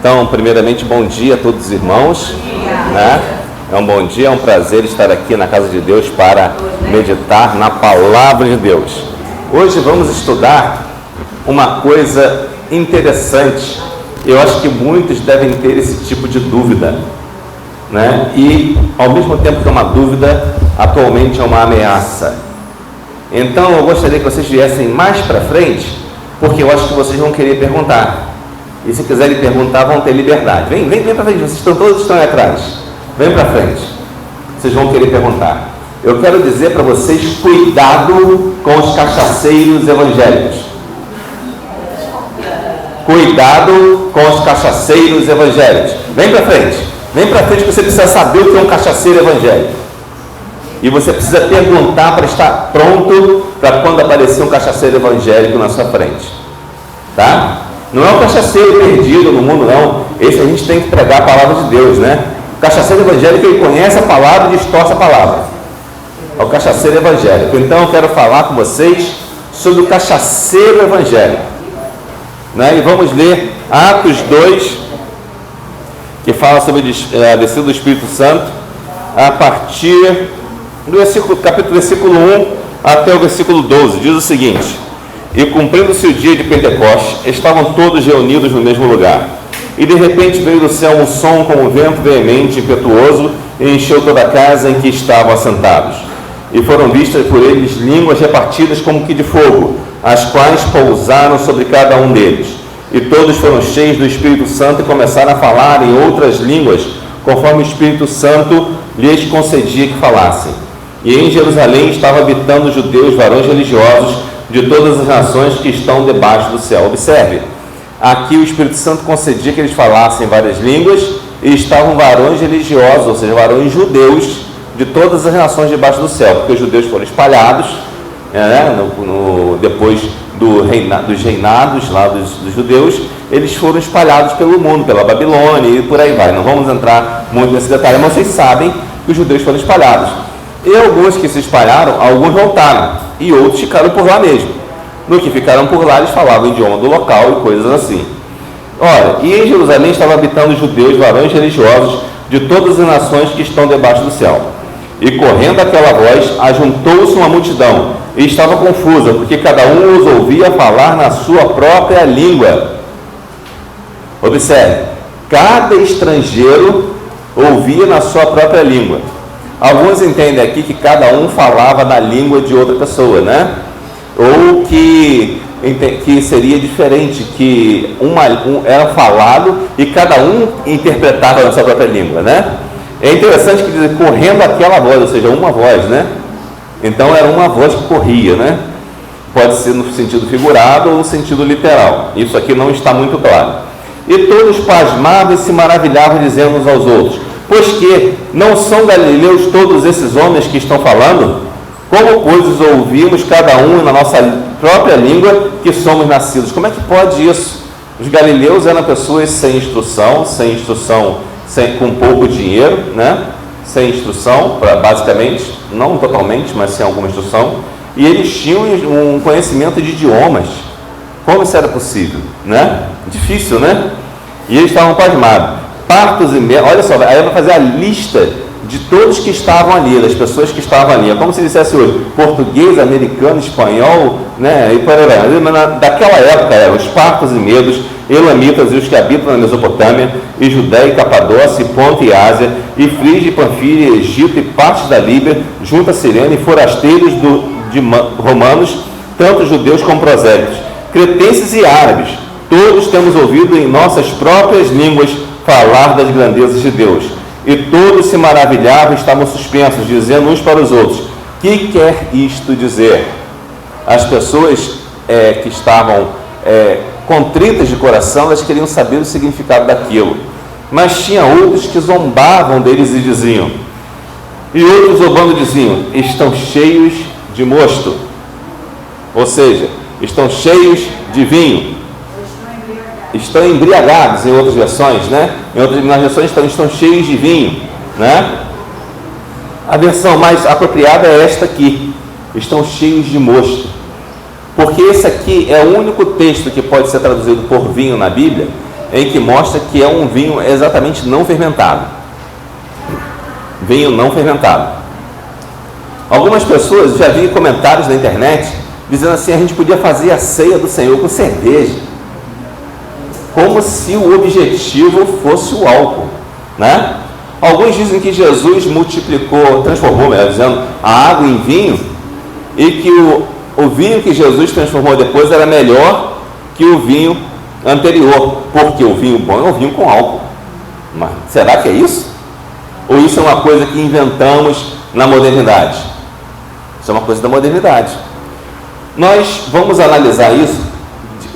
Então, primeiramente, bom dia a todos os irmãos, né? É um bom dia, é um prazer estar aqui na casa de Deus para meditar na palavra de Deus. Hoje vamos estudar uma coisa interessante. Eu acho que muitos devem ter esse tipo de dúvida, né? E ao mesmo tempo que é uma dúvida, atualmente é uma ameaça. Então eu gostaria que vocês viessem mais para frente, porque eu acho que vocês vão querer perguntar. E se quiserem perguntar, vão ter liberdade. Vem para frente, vocês estão aí atrás. Vem para frente. Vocês vão querer perguntar. Eu quero dizer para vocês, cuidado com os cachaceiros evangélicos. Cuidado com os cachaceiros evangélicos. Vem para frente. Vem para frente, que você precisa saber o que é um cachaceiro evangélico. E você precisa perguntar para estar pronto para quando aparecer um cachaceiro evangélico na sua frente. Tá? Não é um cachaceiro perdido no mundo, não. Esse a gente tem que pregar a palavra de Deus, né? O cachaceiro evangélico, ele conhece a palavra e distorce a palavra. É o cachaceiro evangélico. Então eu quero falar com vocês sobre o cachaceiro evangélico, né? E vamos ler Atos 2, que fala sobre a descida do Espírito Santo, a partir do versículo 1 até o versículo 12. Diz o seguinte: e cumprindo-se o dia de Pentecostes, estavam todos reunidos no mesmo lugar. E de repente veio do céu um som como um vento veemente, impetuoso, e encheu toda a casa em que estavam assentados. E foram vistas por eles línguas repartidas como que de fogo, as quais pousaram sobre cada um deles. E todos foram cheios do Espírito Santo e começaram a falar em outras línguas, conforme o Espírito Santo lhes concedia que falassem. E em Jerusalém estavam habitando judeus, varões religiosos, de todas as nações que estão debaixo do céu. Observe, aqui o Espírito Santo concedia que eles falassem várias línguas, e estavam varões religiosos, ou seja, varões judeus, de todas as nações debaixo do céu, porque os judeus foram espalhados, né, depois dos reinados lá dos judeus, eles foram espalhados pelo mundo, pela Babilônia e por aí vai. Não vamos entrar muito nesse detalhe, mas vocês sabem que os judeus foram espalhados. E alguns que se espalharam, alguns voltaram, e outros ficaram por lá mesmo. No que ficaram por lá, eles falavam o idioma do local e coisas assim. Ora, e em Jerusalém estavam habitando judeus, varões religiosos, de todas as nações que estão debaixo do céu. E correndo aquela voz, ajuntou-se uma multidão, e estava confusa, porque cada um os ouvia falar na sua própria língua. Observe, cada estrangeiro ouvia na sua própria língua. Alguns entendem aqui que cada um falava na língua de outra pessoa, né? Ou que seria diferente, que era falado e cada um interpretava na sua própria língua, né? É interessante que diz, correndo aquela voz, ou seja, uma voz, né? Então era uma voz que corria, né? Pode ser no sentido figurado ou no sentido literal. Isso aqui não está muito claro. E todos pasmavam e se maravilhavam, dizendo uns aos outros: pois que não são galileus todos esses homens que estão falando? Como, pois, os ouvimos cada um na nossa própria língua que somos nascidos? Como é que pode isso? Os galileus eram pessoas sem instrução, com pouco dinheiro, né? Sem instrução, basicamente, não totalmente, mas sem alguma instrução. E eles tinham um conhecimento de idiomas. Como isso era possível, né? Difícil, né? E eles estavam pasmados. Partos e medos, olha só, aí vai fazer a lista de todos que estavam ali, das pessoas que estavam ali. É como se dissesse hoje, português, americano, espanhol, né? E por aí vai. Daquela época eram os partos e medos, elamitas e os que habitam na Mesopotâmia, e Judéia e Capadócia, e Ponto e Ásia, e Frígia e Panfília, e Egito e partes da Líbia, junto a Cirene, e forasteiros de romanos, tanto judeus como prosélitos, cretenses e árabes. Todos temos ouvido em nossas próprias línguas falar das grandezas de Deus. E todos se maravilhavam e estavam suspensos, dizendo uns para os outros: que quer isto dizer? As pessoas que estavam contritas de coração, elas queriam saber o significado daquilo. Mas tinha outros que zombavam deles e diziam, e outros zombando diziam: estão cheios de mosto. Ou seja, estão cheios de vinho. Estão embriagados, em outras versões, né? Em outras versões estão cheios de vinho, né? A versão mais apropriada é esta aqui: estão cheios de mosto. Porque esse aqui é o único texto que pode ser traduzido por vinho na Bíblia, em que mostra que é um vinho exatamente não fermentado. Vinho não fermentado. Algumas pessoas, já vi comentários na internet dizendo assim: a gente podia fazer a ceia do Senhor com cerveja, como se o objetivo fosse o álcool, né? Alguns dizem que Jesus transformou, melhor dizendo, a água em vinho, e que o vinho que Jesus transformou depois era melhor que o vinho anterior, porque o vinho bom é o vinho com álcool. Mas será que é isso? Ou isso é uma coisa que inventamos na modernidade? Isso é uma coisa da modernidade. Nós vamos analisar isso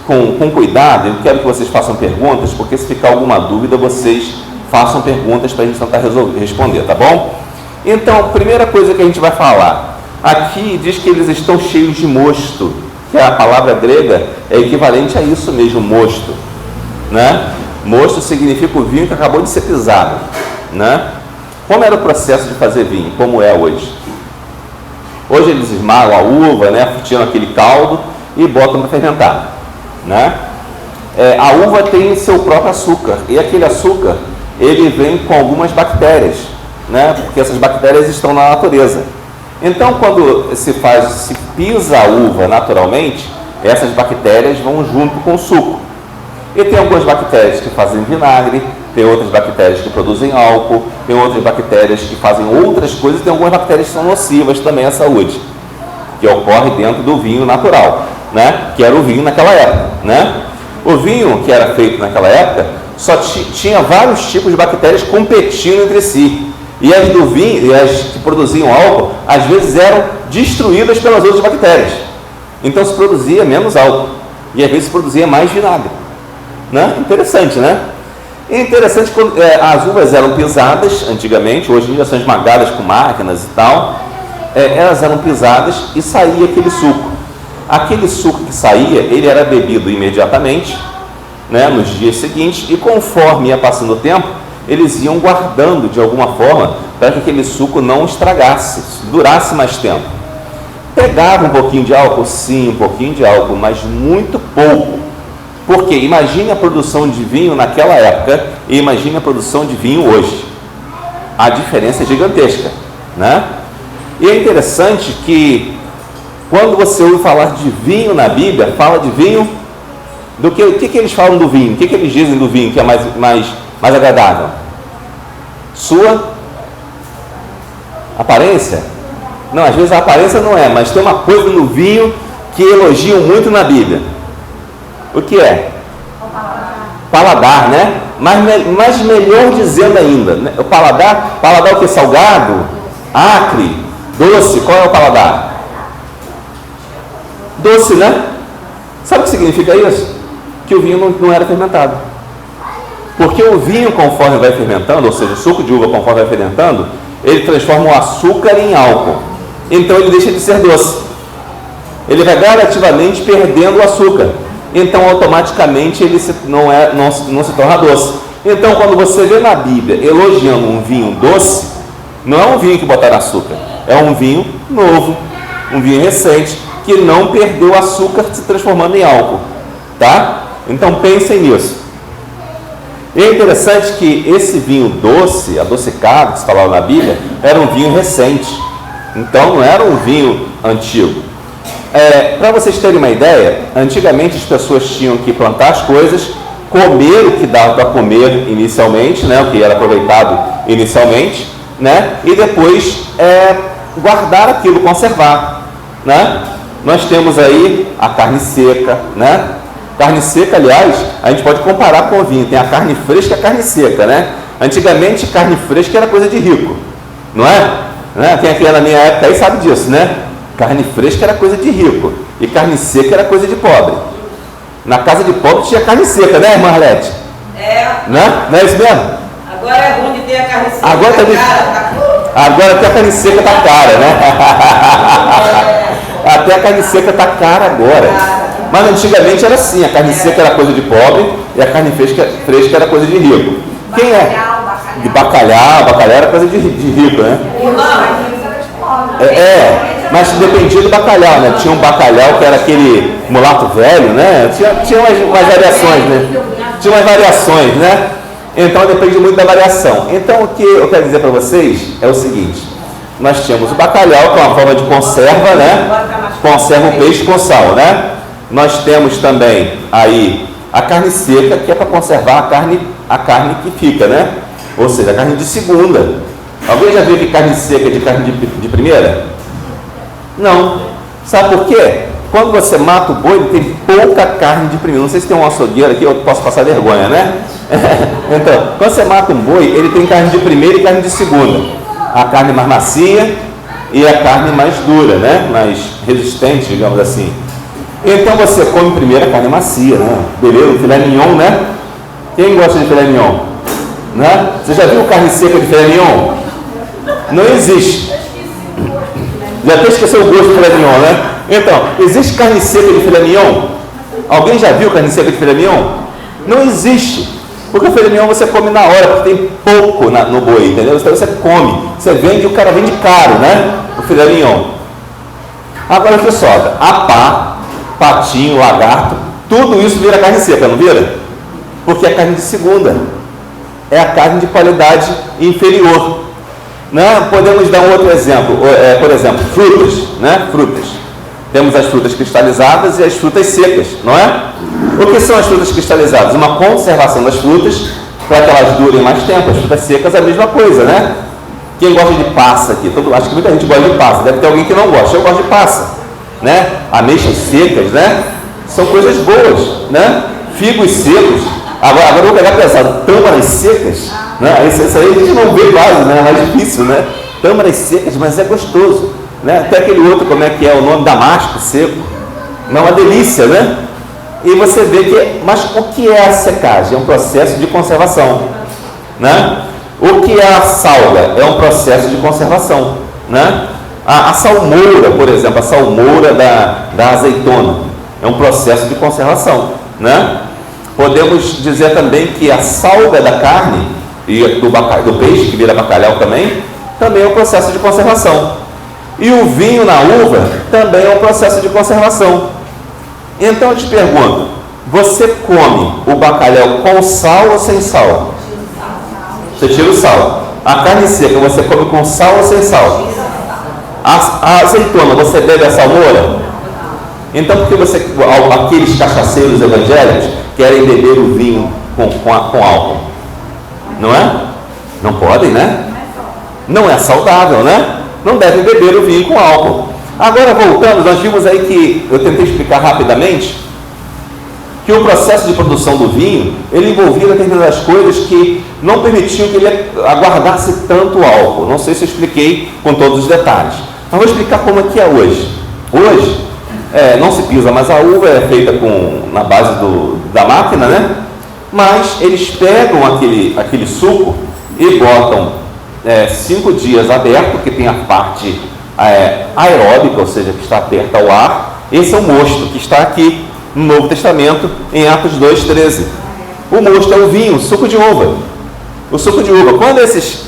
com cuidado. Eu quero que vocês façam perguntas, porque se ficar alguma dúvida, vocês façam perguntas para a gente tentar responder, tá bom? Então, primeira coisa que a gente vai falar, aqui diz que eles estão cheios de mosto, que a palavra grega é equivalente a isso mesmo, mosto, né? Mosto significa o vinho que acabou de ser pisado, né? Como era o processo de fazer vinho? Como é hoje? Hoje eles esmagam a uva, né? Tiram aquele caldo e botam para fermentar, né? A uva tem seu próprio açúcar, e aquele açúcar ele vem com algumas bactérias, né? Porque essas bactérias estão na natureza. Então, quando se pisa a uva naturalmente, essas bactérias vão junto com o suco. E tem algumas bactérias que fazem vinagre, tem outras bactérias que produzem álcool, tem outras bactérias que fazem outras coisas, tem algumas bactérias que são nocivas também à saúde, que ocorre dentro do vinho natural, né? Que era o vinho naquela época, né? O vinho que era feito naquela época só tinha vários tipos de bactérias competindo entre si. E as do vinho, e as que produziam álcool, às vezes eram destruídas pelas outras bactérias. Então se produzia menos álcool, e às vezes se produzia mais vinagre, né? Interessante, né? É interessante quando as uvas eram pisadas antigamente, hoje em dia são esmagadas com máquinas e tal. Elas eram pisadas e saía aquele suco. Aquele suco que saía, ele era bebido imediatamente, né, nos dias seguintes, e conforme ia passando o tempo, eles iam guardando de alguma forma para que aquele suco não estragasse, durasse mais tempo. Pegava um pouquinho de álcool? Sim, um pouquinho de álcool, mas muito pouco. Porque imagine a produção de vinho naquela época e imagine a produção de vinho hoje. A diferença é gigantesca, né? E é interessante que quando você ouve falar de vinho na Bíblia, fala de vinho do que? O que eles falam do vinho? O que eles dizem do vinho que é mais agradável? Sua aparência? Não, às vezes a aparência não é, mas tem uma coisa no vinho que elogiam muito na Bíblia. O que é? Paladar, né? Mas melhor dizendo ainda, né? O paladar o que? Salgado? Acre? Doce? Qual é o paladar? Doce, né? Sabe o que significa isso? Que o vinho não era fermentado. Porque o vinho, conforme vai fermentando, ou seja, o suco de uva, conforme vai fermentando, ele transforma o açúcar em álcool. Então ele deixa de ser doce. Ele vai gradativamente perdendo o açúcar. Então automaticamente ele não se torna doce. Então quando você vê na Bíblia elogiando um vinho doce, não é um vinho que botaram açúcar, é um vinho novo, um vinho recente, que não perdeu açúcar se transformando em álcool, tá? Então pensem nisso. E é interessante que esse vinho doce, adocicado, que se falava na Bíblia, era um vinho recente, então não era um vinho antigo. Para vocês terem uma ideia, antigamente as pessoas tinham que plantar as coisas, comer o que dava para comer inicialmente, né, o que era aproveitado inicialmente, né, e depois guardar aquilo, conservar, né? Nós temos aí a carne seca, né? Carne seca, aliás, a gente pode comparar com o vinho. Tem a carne fresca e a carne seca, né? Antigamente, carne fresca era coisa de rico, não é? Quem aqui na minha época aí sabe disso, né? Carne fresca era coisa de rico e carne seca era coisa de pobre. Na casa de pobre tinha carne seca, né, irmã Arlete? Né? Não é isso mesmo? Agora é ruim de ter a carne seca. Agora até a carne seca tá cara, né? Até a carne seca tá cara agora. Mas antigamente era assim, a carne seca era coisa de pobre e a carne fresca era coisa de rico. Quem é? De bacalhau era coisa de rico, né? Mas dependia do bacalhau, né? Tinha um bacalhau que era aquele mulato velho, né? Tinha umas variações, né? Tinha umas variações, né? Então depende muito da variação. Então o que eu quero dizer para vocês é o seguinte: nós tínhamos o bacalhau, que é uma forma de conserva, né? Conserva o peixe com sal, né? Nós temos também aí a carne seca, que é para conservar a carne que fica, né? Ou seja, a carne de segunda. Alguém já viu que carne seca é de carne de primeira? Não. Sabe por quê? Quando você mata o boi, ele tem pouca carne de primeira. Não sei se tem um açougueiro aqui, eu posso passar vergonha, né? Então, quando você mata um boi, ele tem carne de primeira e carne de segunda. A carne mais macia e a carne mais dura, né? Mais resistente, digamos assim. Então você come primeiro a carne macia, né? Beleza? O filé mignon, né? Quem gosta de filé mignon? Né? Você já viu carne seca de filé mignon? Não existe. Já até esqueceu o gosto do filé mignon, né? Então, existe carne seca de filé mignon? Alguém já viu carne seca de filé mignon? Não existe. Porque o filé mignon você come na hora, porque tem pouco no boi, entendeu? Então você come, você vende e o cara vende caro, né? O filé mignon. Agora o que sobra? A patinho, lagarto, tudo isso vira carne seca, não vira? Porque é carne de segunda. É a carne de qualidade inferior. Né? Podemos dar um outro exemplo, por exemplo, frutas, né? Frutas. Temos as frutas cristalizadas e as frutas secas, não é? O que são as frutas cristalizadas? Uma conservação das frutas para que elas durem mais tempo. As frutas secas é a mesma coisa, né? Quem gosta de passa aqui? Acho que muita gente gosta de passa, deve ter alguém que não gosta. Eu gosto de passa, né? Ameixas secas, né? São coisas boas, né? Figos secos. Agora eu vou pegar pesado, tâmaras secas, né? Isso aí a gente não vê quase, né? É mais difícil, né? Tâmaras secas, mas é gostoso, né? Até aquele outro, como é que é o nome? Damasco seco, é uma delícia, né? E você vê que, mas o que é a secagem? É um processo de conservação, né? O que é a salga? É um processo de conservação, né? A salmoura, por exemplo, a salmoura da azeitona é um processo de conservação, né? Podemos dizer também que a salga da carne e do peixe, que vira bacalhau também é um processo de conservação. E o vinho na uva também é um processo de conservação. Então eu te pergunto, você come o bacalhau com sal ou sem sal? Você tira o sal. A carne seca você come com sal ou sem sal? A azeitona você bebe a salmoura? Então por que aqueles cachaceiros evangélicos querem beber o vinho com álcool? Não é? Não podem, né? Não é saudável, né? Não devem beber o vinho com álcool. Agora voltando, nós vimos aí que, eu tentei explicar rapidamente, que o processo de produção do vinho, ele envolvia determinadas coisas que não permitiam que ele aguardasse tanto álcool. Não sei se eu expliquei com todos os detalhes. Mas vou explicar como é que é hoje. Hoje, não se pisa, mas a uva é feita na base da máquina, né? Mas eles pegam aquele suco e botam 5 dias aberto, que tem a parte aeróbica, ou seja, que está aberta ao ar. Esse é o mosto que está aqui no Novo Testamento, em Atos 2,13. O mosto é o vinho, o suco de uva. O suco de uva. Quando esses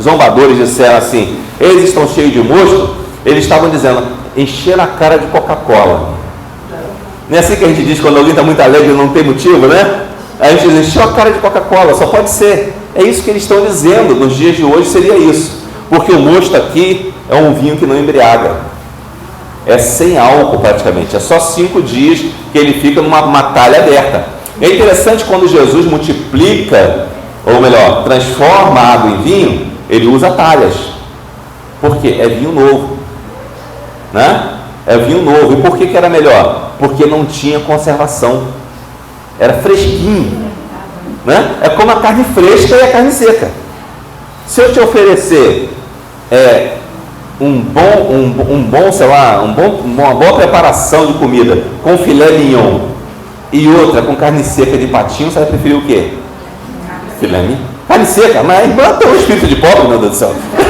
zombadores disseram assim, eles estão cheios de mosto, eles estavam dizendo, encher a cara de Coca-Cola. Não é assim que a gente diz quando alguém está muito alegre e não tem motivo, né? A gente diz, encheu a cara de Coca-Cola, só pode ser. É isso que eles estão dizendo, nos dias de hoje seria isso. Porque o mosto aqui é um vinho que não embriaga. É sem álcool praticamente, é só 5 dias que ele fica numa talha aberta. É interessante quando Jesus multiplica, ou melhor, transforma a água em vinho, ele usa talhas. Por quê? É vinho novo, né? É vinho novo. E por que era melhor? Porque não tinha conservação, era fresquinho, né? É como a carne fresca e a carne seca. Se eu te oferecer uma boa preparação de comida com filé mignon e outra com carne seca de patinho, você vai preferir o quê? Filé mignon? Carne seca, mas bota um espírito de pobre, meu Deus do céu. Vai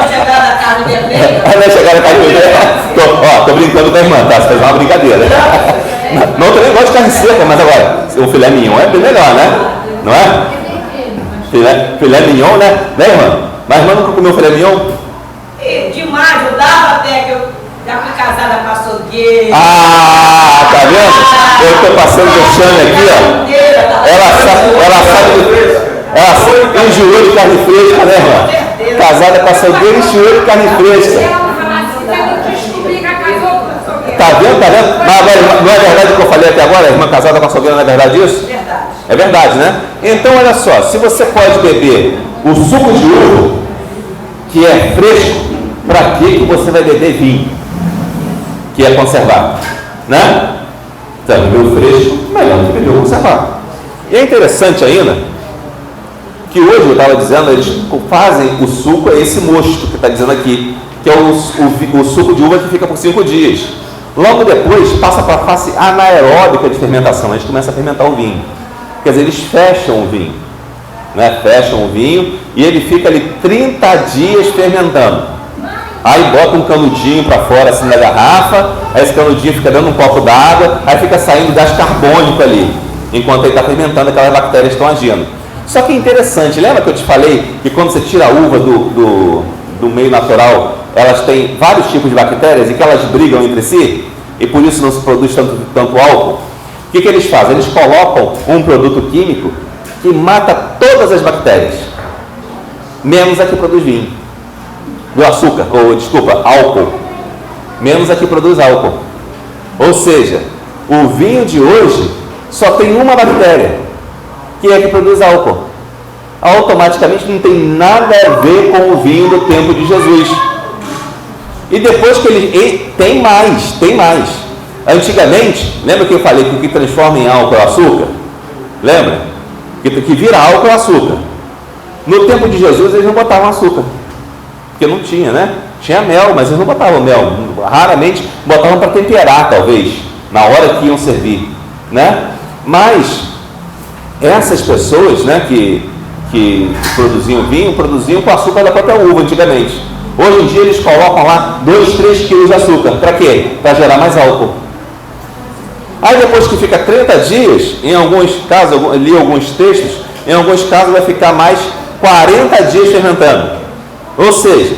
chegar na carne vermelha. Vai chegar na carne vermelha. Tô brincando com a irmã, tá? Você fez uma brincadeira. Não, eu também gosto de carne seca, mas agora, o filé mignon é bem melhor, né? Não é? Filé mignon, né? Né, irmã? Mas a irmã nunca comeu filé mignon? Demais, eu dava até que eu Já fui casada com açougueiro. Ah, tá vendo? Eu estou passando o chame aqui, ó. Ela sabe, enjoou de carne fresca, né, irmã? Casada com açougueiro, enjoou de carne fresca. Tá vendo? Tá vendo? Mas não é verdade o que eu falei até agora? A irmã casada com açougueiro, não é verdade isso? Verdade. É verdade, né? Então, olha só, se você pode beber o suco de uva, que é fresco, para que você vai beber vinho, que é conservado? Né? Então, beber o fresco, melhor do que beber o conservado. E é interessante ainda, que hoje, eu estava dizendo, eles fazem o suco, é esse mosto que está dizendo aqui, que é o suco de uva que fica por 5 dias. Logo depois, passa para a fase anaeróbica de fermentação, a gente começa a fermentar o vinho. Quer dizer, eles fecham o vinho, né? Fecham o vinho e ele fica ali 30 dias fermentando. Aí bota um canudinho para fora assim da garrafa, aí esse canudinho fica dando um copo d'água, aí fica saindo gás carbônico ali, enquanto ele está fermentando, aquelas bactérias estão agindo. Só que é interessante, lembra que eu te falei que quando você tira a uva do meio natural, elas têm vários tipos de bactérias e que elas brigam entre si, e por isso não se produz tanto álcool? O que eles fazem? Eles colocam um produto químico que mata todas as bactérias, menos a que produz vinho. Do açúcar, álcool. Menos a que produz álcool. Ou seja, o vinho de hoje só tem uma bactéria, que é a que produz álcool. Automaticamente não tem nada a ver com o vinho do tempo de Jesus. E depois que ele... Tem mais. Antigamente, lembra que eu falei que o que transforma em álcool é o açúcar? Lembra? Que vira álcool é o açúcar. No tempo de Jesus eles não botavam açúcar, porque não tinha, né? Tinha mel, mas eles não botavam mel. Raramente botavam para temperar, talvez, na hora que iam servir, né? Mas essas pessoas, né, que produziam vinho, produziam com açúcar da própria uva antigamente. Hoje em dia eles colocam lá 2, 3 quilos de açúcar. Para quê? Para gerar mais álcool. Aí depois que fica 30 dias, em alguns casos, eu li alguns textos, em alguns casos vai ficar mais 40 dias fermentando. Ou seja,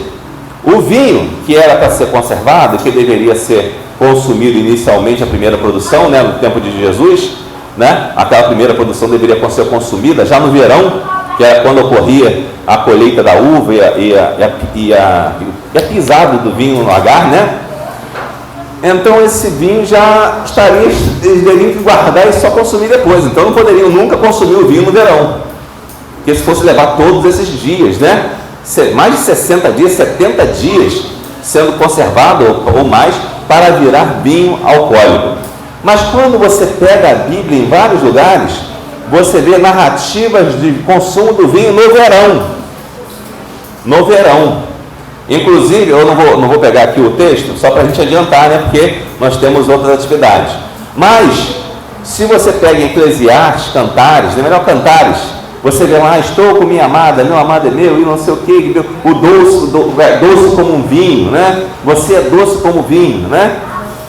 o vinho que era para ser conservado, que deveria ser consumido inicialmente a primeira produção, né, no tempo de Jesus, né, aquela primeira produção deveria ser consumida já no verão, que era quando ocorria a colheita da uva e a pisada do vinho no lagar, né? Então esse vinho já estaria, eles deveriam guardar e só consumir depois. Então não poderiam nunca consumir o vinho no verão, porque se fosse levar todos esses dias, né? Mais de 60 dias, 70 dias sendo conservado ou mais para virar vinho alcoólico. Mas quando você pega a Bíblia em vários lugares, você vê narrativas de consumo do vinho no verão. No verão. Inclusive, eu não vou pegar aqui o texto, só para a gente adiantar, né? Porque nós temos outras atividades. Mas, se você pega Eclesiastes, Cantares, é melhor Cantares, você vê lá, estou com minha amada, meu amado é meu, e não sei o que, o doce como um vinho, né? Você é doce como vinho, né?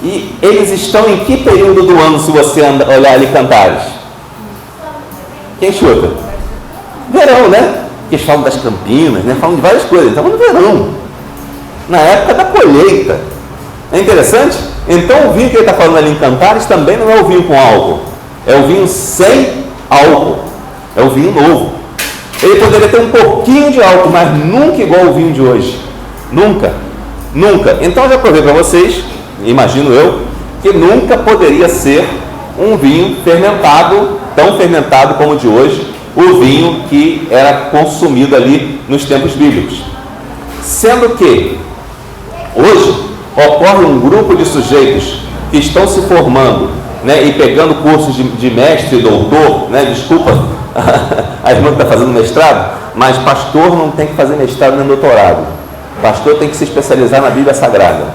E eles estão em que período do ano, se você olhar ali Cantares? Quem chuta? Verão, né? Porque eles falam das campinas, né? Falam de várias coisas. Então, no verão, na época da colheita. É interessante? Então, o vinho que ele está falando ali em Cantares também não é o vinho com álcool. É o vinho sem álcool. É o vinho novo. Ele poderia ter um pouquinho de álcool, mas nunca igual o vinho de hoje. Nunca. Nunca. Então, já provei para vocês, imagino eu, que nunca poderia ser um vinho fermentado, tão fermentado como o de hoje, o vinho que era consumido ali nos tempos bíblicos. Sendo que hoje ocorre um grupo de sujeitos que estão se formando, né, e pegando cursos de mestre e doutor, né, desculpa a irmã que está fazendo mestrado, mas pastor não tem que fazer mestrado nem doutorado. Pastor tem que se especializar na Bíblia Sagrada.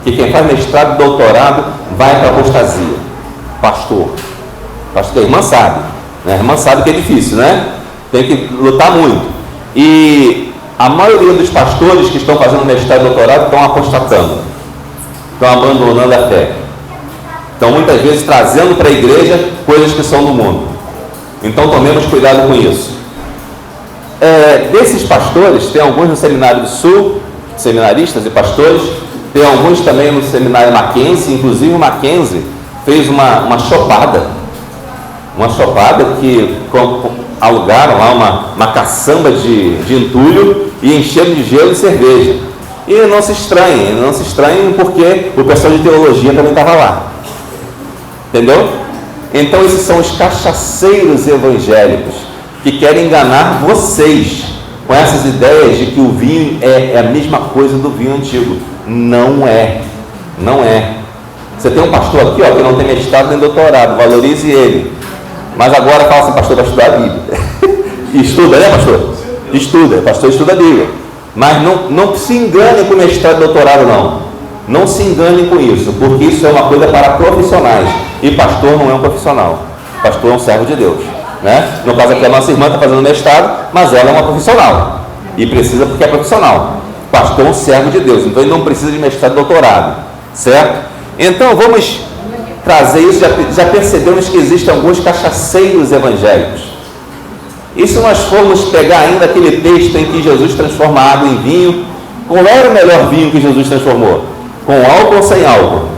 Que quem faz mestrado e doutorado vai para a apostasia. Pastor, a irmã sabe, né? A irmã sabe que é difícil, né? Tem que lutar muito. E a maioria dos pastores que estão fazendo mestrado e doutorado estão apostatando, estão abandonando a fé, estão muitas vezes trazendo para a igreja coisas que são do mundo. Então tomemos cuidado com isso. Desses pastores, tem alguns no Seminário do Sul, seminaristas e pastores, Tem alguns também no seminário Mackenzie, inclusive o Mackenzie fez uma chopada. Uma chopada que alugaram lá uma caçamba de entulho e encheram de gelo e cerveja. E não se estranhem porque o pessoal de teologia também estava lá. Entendeu? Então esses são os cachaceiros evangélicos que querem enganar vocês com essas ideias de que o vinho é a mesma coisa do vinho antigo. Não é. Não é. Você tem um pastor aqui, ó, que não tem mestrado nem doutorado, valorize ele. Mas agora fala assim, pastor, vai estudar a Bíblia. Estuda, né, pastor? Estuda, pastor estuda a Bíblia. Mas não se engane com mestrado e doutorado, não. Não se engane com isso, porque isso é uma coisa para profissionais. E pastor não é um profissional. Pastor é um servo de Deus. Né? No caso aqui, a nossa irmã está fazendo mestrado, mas ela é uma profissional. E precisa porque é profissional. Pastor é um servo de Deus, então ele não precisa de mestrado e doutorado. Certo? Então vamos trazer isso. Já percebemos que existem alguns cachaceiros evangélicos. E se nós formos pegar ainda aquele texto em que Jesus transforma água em vinho, qual era o melhor vinho que Jesus transformou? Com álcool ou sem álcool?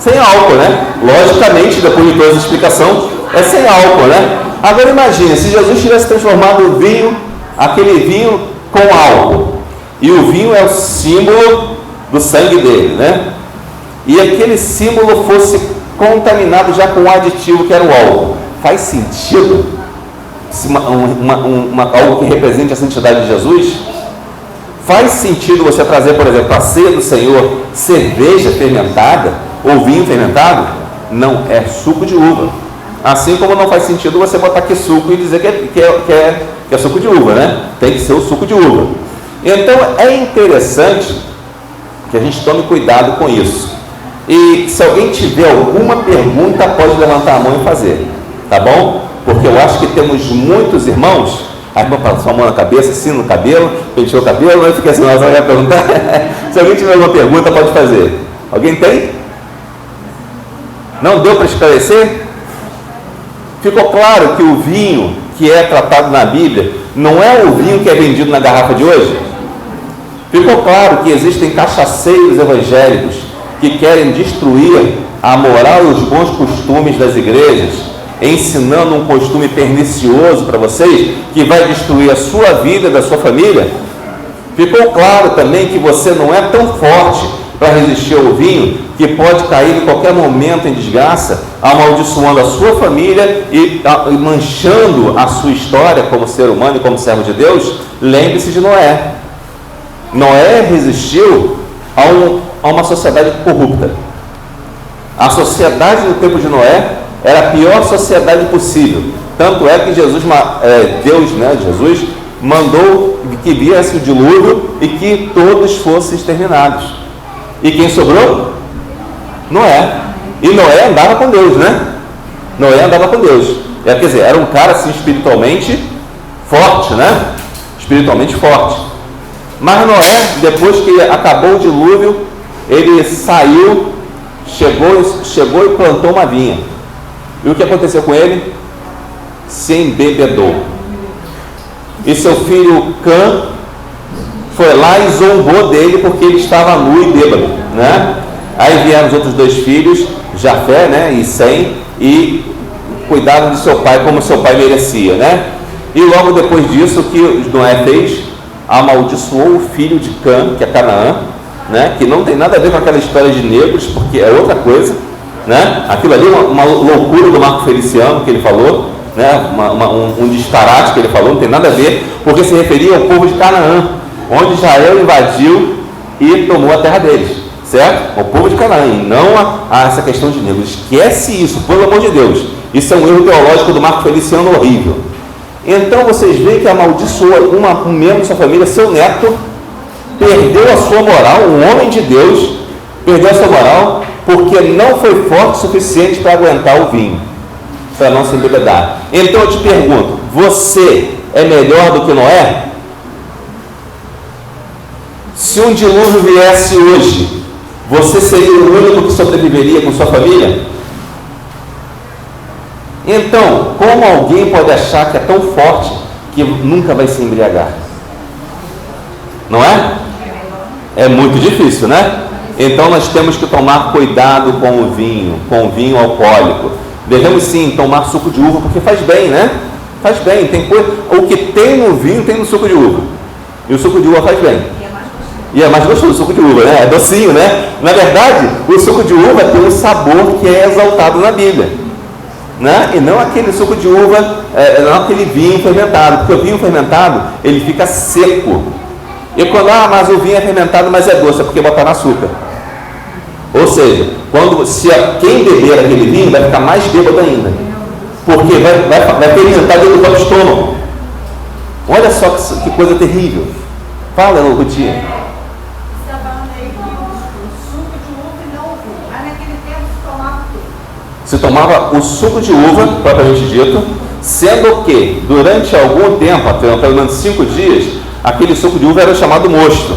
Sem álcool, né? Logicamente, depois de toda essa explicação, é sem álcool, né? Agora imagine, se Jesus tivesse transformado o vinho, aquele vinho com álcool, e o vinho é o símbolo do sangue dele, né? E aquele símbolo fosse contaminado já com um aditivo que era o álcool. Faz sentido algo que represente a santidade de Jesus? Faz sentido você trazer, por exemplo, a ceia do Senhor, cerveja fermentada ou vinho fermentado? Não, é suco de uva. Assim como não faz sentido você botar aqui suco e dizer que é suco de uva, né? Tem que ser o suco de uva. Então é interessante que a gente tome cuidado com isso. E se alguém tiver alguma pergunta, pode levantar a mão e fazer, tá bom? Porque eu acho que temos muitos irmãos. A irmã passou a mão na cabeça, assim no cabelo, penteou o cabelo, aí fica assim, nossa, vai perguntar. Se alguém tiver alguma pergunta, pode fazer. Alguém tem? Não deu para esclarecer? Ficou claro que o vinho que é tratado na Bíblia não é o vinho que é vendido na garrafa de hoje? Ficou claro que existem cachaceiros evangélicos que querem destruir a moral e os bons costumes das igrejas, ensinando um costume pernicioso para vocês, que vai destruir a sua vida e da sua família? Ficou claro também que você não é tão forte para resistir ao vinho, que pode cair em qualquer momento em desgraça, amaldiçoando a sua família e manchando a sua história como ser humano e como servo de Deus? Lembre-se de Noé. Noé resistiu a uma sociedade corrupta. A sociedade do tempo de Noé era a pior sociedade possível. Tanto é que Jesus mandou que viesse o dilúvio e que todos fossem exterminados. E quem sobrou? Noé. E Noé andava com Deus, né? Noé andava com Deus. Quer dizer, era um cara assim espiritualmente forte, né? Espiritualmente forte. Mas Noé, depois que acabou o dilúvio, ele saiu, chegou e plantou uma vinha. E o que aconteceu com ele? Se embebedou. E seu filho Cã foi lá e zombou dele porque ele estava nu e bêbado, né? Aí vieram os outros dois filhos, Jafé, né, e Sem, e cuidaram de seu pai como seu pai merecia, né? E logo depois disso, o que Noé fez? Amaldiçoou o filho de Cã, que é Canaã, né? Que não tem nada a ver com aquela história de negros, porque é outra coisa, né? Aquilo ali é uma loucura do Marco Feliciano que ele falou, né? Um disparate que ele falou, não tem nada a ver, porque se referia ao povo de Canaã, onde Israel invadiu e tomou a terra deles, certo? O povo de Canaã, e não a essa questão de negros. Esquece isso, pelo amor de Deus. Isso é um erro teológico do Marco Feliciano horrível. Então vocês veem que amaldiçoa um membro da sua família, seu neto, perdeu a sua moral, um homem de Deus, perdeu a sua moral, porque não foi forte o suficiente para aguentar o vinho, para não se embebedar. Então eu te pergunto, você é melhor do que Noé? Se um dilúvio viesse hoje, você seria o único que sobreviveria com sua família? Então, como alguém pode achar que é tão forte que nunca vai se embriagar? Não é? É muito difícil, né? Então nós temos que tomar cuidado com o vinho alcoólico. Devemos sim tomar suco de uva, porque faz bem, né? Faz bem, tem coisa. O que tem no vinho tem no suco de uva. E o suco de uva faz bem. E é mais gostoso o suco de uva, né? É docinho, né? Na verdade, o suco de uva tem um sabor que é exaltado na Bíblia, né? E não aquele suco de uva, não aquele vinho fermentado, porque o vinho fermentado, ele fica seco. E quando, mas o vinho é fermentado, mas é doce, é porque botaram açúcar. Ou seja, quem beber aquele vinho vai ficar mais bêbado ainda, porque vai fermentar dentro do próprio estômago. Olha só que coisa terrível. Fala, Rutinha. Você está falando aí que o suco de uva e não o vinho. Mas naquele tempo se tomava o quê? Se tomava o suco de uva, propriamente dito, sendo que durante algum tempo, pelo menos 5 dias, aquele suco de uva era chamado mosto,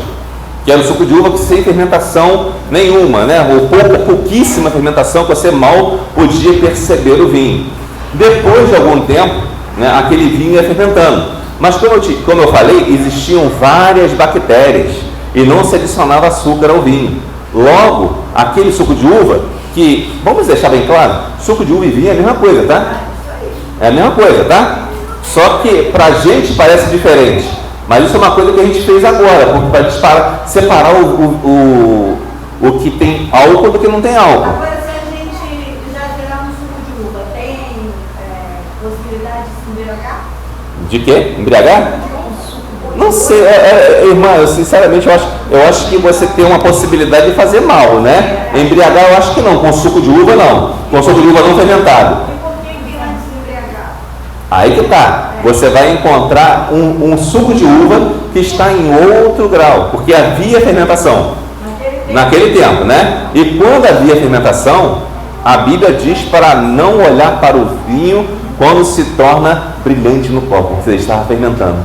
que era o suco de uva sem fermentação nenhuma, né? Ou pouquíssima fermentação, que você mal podia perceber o vinho. Depois de algum tempo, né, aquele vinho ia fermentando. Mas como eu falei, existiam várias bactérias e não se adicionava açúcar ao vinho. Logo, aquele suco de uva, que, vamos deixar bem claro, suco de uva e vinho é a mesma coisa, tá? É a mesma coisa, tá? Só que pra gente parece diferente. Mas isso é uma coisa que a gente fez agora, porque para separar o que tem álcool do que não tem álcool. Agora, se a gente exagerar no suco de uva, tem possibilidade de se embriagar? De quê? Embriagar? Não sei, irmã, eu sinceramente eu acho que você tem uma possibilidade de fazer mal, né? Embriagar eu acho que não, com suco de uva não, com suco de uva não fermentado. E por que vai se embriagar? Aí que tá, você vai encontrar um suco de uva que está em outro grau, porque havia fermentação naquele tempo, né? E quando havia fermentação, a Bíblia diz para não olhar para o vinho quando se torna brilhante no copo, porque você estava fermentando.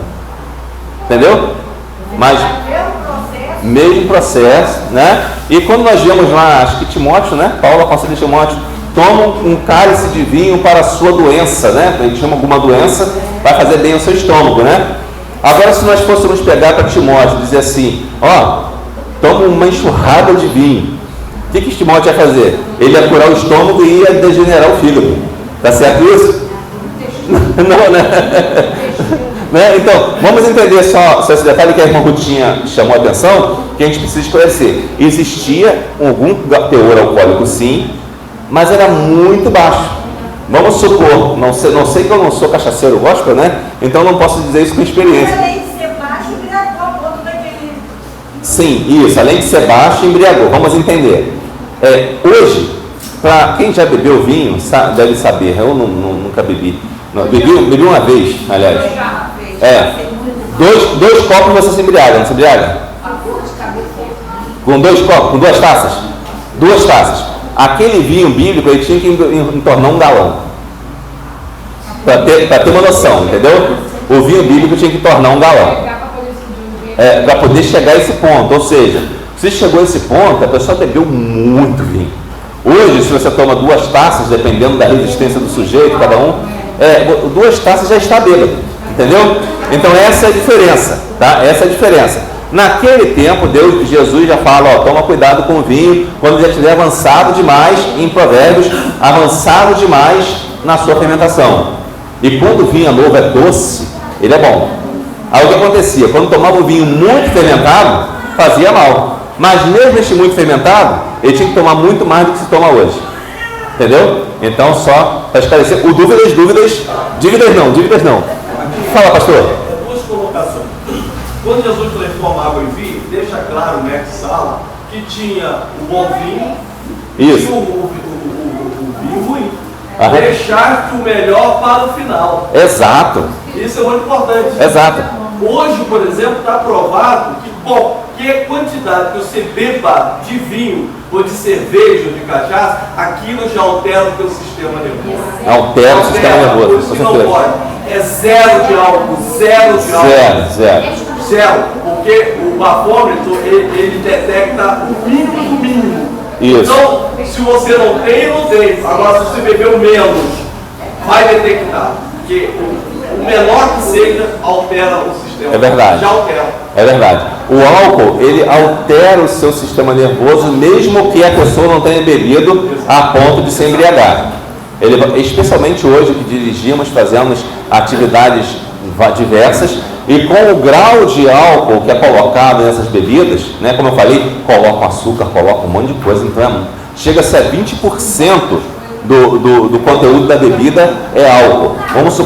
Entendeu? Mas mesmo processo, né? E quando nós vemos lá, acho que Timóteo, né? Paulo aconselha Timóteo, toma um cálice de vinho para a sua doença, né? A gente chama alguma doença, vai fazer bem ao seu estômago, né? Agora, se nós fôssemos pegar para Timóteo e dizer assim, toma uma enxurrada de vinho, o que Timóteo ia fazer? Ele ia curar o estômago e ia degenerar o fígado. Tá certo isso? Não, né? Então, vamos entender só esse detalhe que a irmã Rutinha chamou a atenção, que a gente precisa esclarecer. Existia algum teor alcoólico, sim, mas era muito baixo. Vamos supor, não sei que eu não sou cachaceiro gospel, né? Então não posso dizer isso com experiência. Além de ser baixo, embriagou a ponto daquele... Sim, isso, além de ser baixo, embriagou. Vamos entender. Hoje, para quem já bebeu vinho, deve saber, eu nunca bebi. Bebi uma vez, aliás. Dois copos você se embriaga, não se embriaga? Com 2 copos, com 2 taças? 2 taças. Aquele vinho bíblico, ele tinha que entornar 1 galão. Para ter uma noção, entendeu? O vinho bíblico tinha que tornar 1 galão. Para poder chegar a esse ponto. Ou seja, se chegou a esse ponto, a pessoa bebeu muito vinho. Hoje, se você toma 2 taças, dependendo da resistência do sujeito, cada um, 2 taças já está bêbado, entendeu? Então essa é a diferença, tá? Essa é a diferença. Naquele tempo, Jesus já fala, toma cuidado com o vinho, quando já estiver avançado demais, em Provérbios, avançado demais na sua fermentação. E quando o vinho novo é doce, ele é bom. Aí o que acontecia? Quando tomava o vinho muito fermentado, fazia mal. Mas mesmo este muito fermentado, ele tinha que tomar muito mais do que se toma hoje. Entendeu? Então, só para esclarecer, dívidas não. Fala, pastor. 2 colocações. Quando Jesus transforma água em vinho, deixa claro o mestre Sala que tinha o bom vinho e o vinho ruim. Deixar o melhor para o final. Exato. Isso é muito importante. Exato. Hoje, por exemplo, está provado que qualquer quantidade que você beba de vinho, ou de cerveja, ou de cachaça, aquilo já altera o teu sistema nervoso. Altera o sistema nervoso. Isso não pode. É 0 de álcool, 0 de álcool. Zero. Porque o bafômetro, ele detecta o mínimo do mínimo. Isso. Então, se você não tem. Agora, se você bebeu menos, vai detectar. Porque o menor que seja, altera o sistema. É verdade. Já altera. É verdade. O álcool, ele altera o seu sistema nervoso, mesmo que a pessoa não tenha bebido a ponto de se embriagar. Especialmente hoje que dirigimos, fazemos atividades diversas, e com o grau de álcool que é colocado nessas bebidas, né, como eu falei, coloca açúcar, coloca um monte de coisa, então chega-se a 20% do conteúdo da bebida é álcool.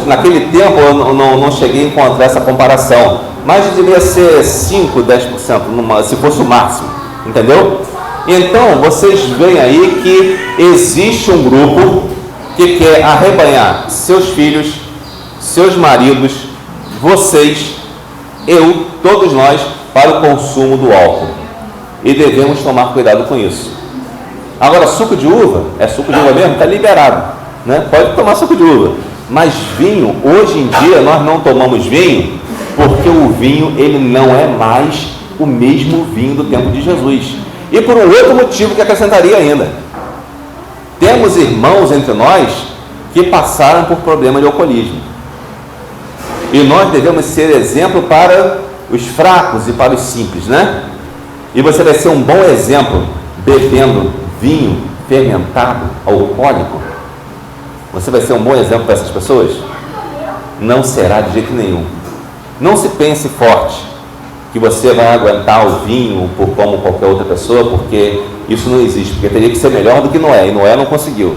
Naquele tempo eu não cheguei a encontrar essa comparação, mas deveria ser 5, 10%, se fosse o máximo, entendeu? Então vocês veem aí que existe um grupo que quer arrebanhar seus filhos, seus maridos, vocês, eu, todos nós, para o consumo do álcool, e devemos tomar cuidado com isso. Agora, suco de uva, é suco de uva mesmo? Está liberado, né? Pode tomar suco de uva, mas vinho, hoje em dia nós não tomamos vinho, porque o vinho ele não é mais o mesmo vinho do tempo de Jesus, e por um outro motivo que acrescentaria ainda. Temos irmãos entre nós que passaram por problema de alcoolismo, e nós devemos ser exemplo para os fracos e para os simples, né? E você vai ser um bom exemplo bebendo vinho fermentado, alcoólico. Você vai ser um bom exemplo para essas pessoas? Não será de jeito nenhum. Não se pense forte que você vai aguentar o vinho como qualquer outra pessoa, porque isso não existe, porque teria que ser melhor do que Noé, e Noé não conseguiu,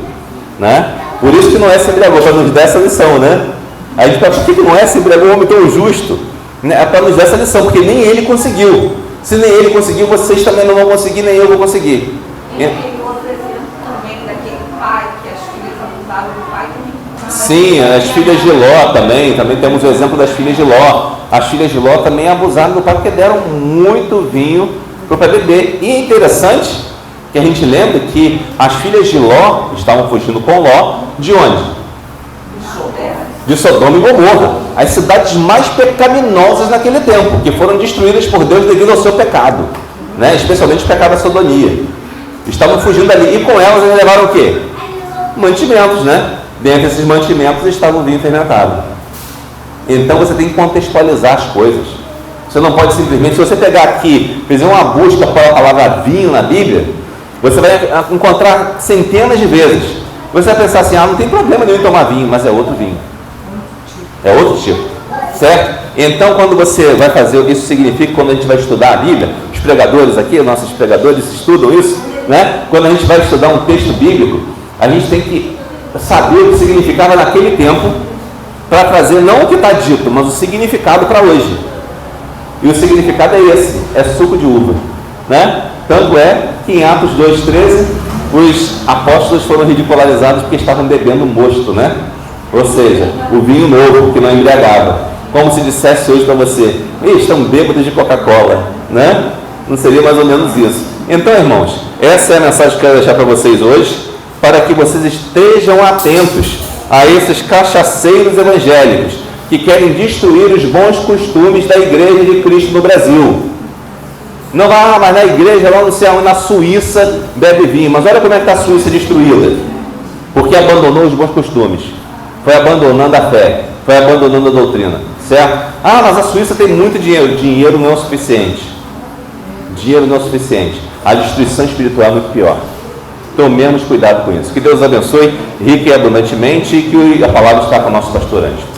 né? Por isso que Noé se embriagou, para nos dar essa lição, né? A gente fala, por que Noé se embriagou, um homem tão justo? É para nos dar essa lição, porque nem ele conseguiu. Se nem ele conseguiu, vocês também não vão conseguir, nem eu vou conseguir. E tem outro exemplo também daquele pai, que as filhas abusavam do pai também. Sim, as filhas de Ló também temos o exemplo das filhas de Ló. As filhas de Ló também abusaram do pai porque deram muito vinho para o pai beber. E é interessante que a gente lembra que as filhas de Ló estavam fugindo com Ló de onde? De Sodoma e Gomorra, as cidades mais pecaminosas naquele tempo, que foram destruídas por Deus devido ao seu pecado, né? Especialmente o pecado da sodomia. Estavam fugindo dali, e com elas eles levaram o quê? Mantimentos, né? Dentro desses mantimentos estava o vinho fermentado. Então você tem que contextualizar as coisas. Você não pode simplesmente, se você pegar aqui, fizer uma busca pela palavra vinho na Bíblia, você vai encontrar centenas de vezes. Você vai pensar assim, não tem problema nenhum em tomar vinho, mas é outro vinho. É outro tipo, certo? Então, quando você vai fazer, isso significa que quando a gente vai estudar a Bíblia, os pregadores aqui, nossos pregadores estudam isso, né? Quando a gente vai estudar um texto bíblico, a gente tem que saber o que significava naquele tempo, para trazer não o que está dito, mas o significado para hoje. E o significado é esse, é suco de uva, né? Tanto é que em Atos 2,13, os apóstolos foram ridicularizados porque estavam bebendo mosto, né? Ou seja, o vinho novo que não embriagava. Como se dissesse hoje para você, estão bêbados de Coca-Cola, né? Não seria mais ou menos isso. Então, irmãos, essa é a mensagem que eu quero deixar para vocês hoje, para que vocês estejam atentos a esses cachaceiros evangélicos que querem destruir os bons costumes da Igreja de Cristo no Brasil. Não, mas na igreja lá no céu, na Suíça, bebe vinho. Mas olha como é que está a Suíça destruída. Porque abandonou os bons costumes. Foi abandonando a fé. Foi abandonando a doutrina. Certo? Mas a Suíça tem muito dinheiro. Dinheiro não é o suficiente. Dinheiro não é o suficiente. A destruição espiritual é muito pior. Tomemos cuidado com isso. Que Deus abençoe rica e abundantemente, e que a palavra está com o nosso pastor Ângelo.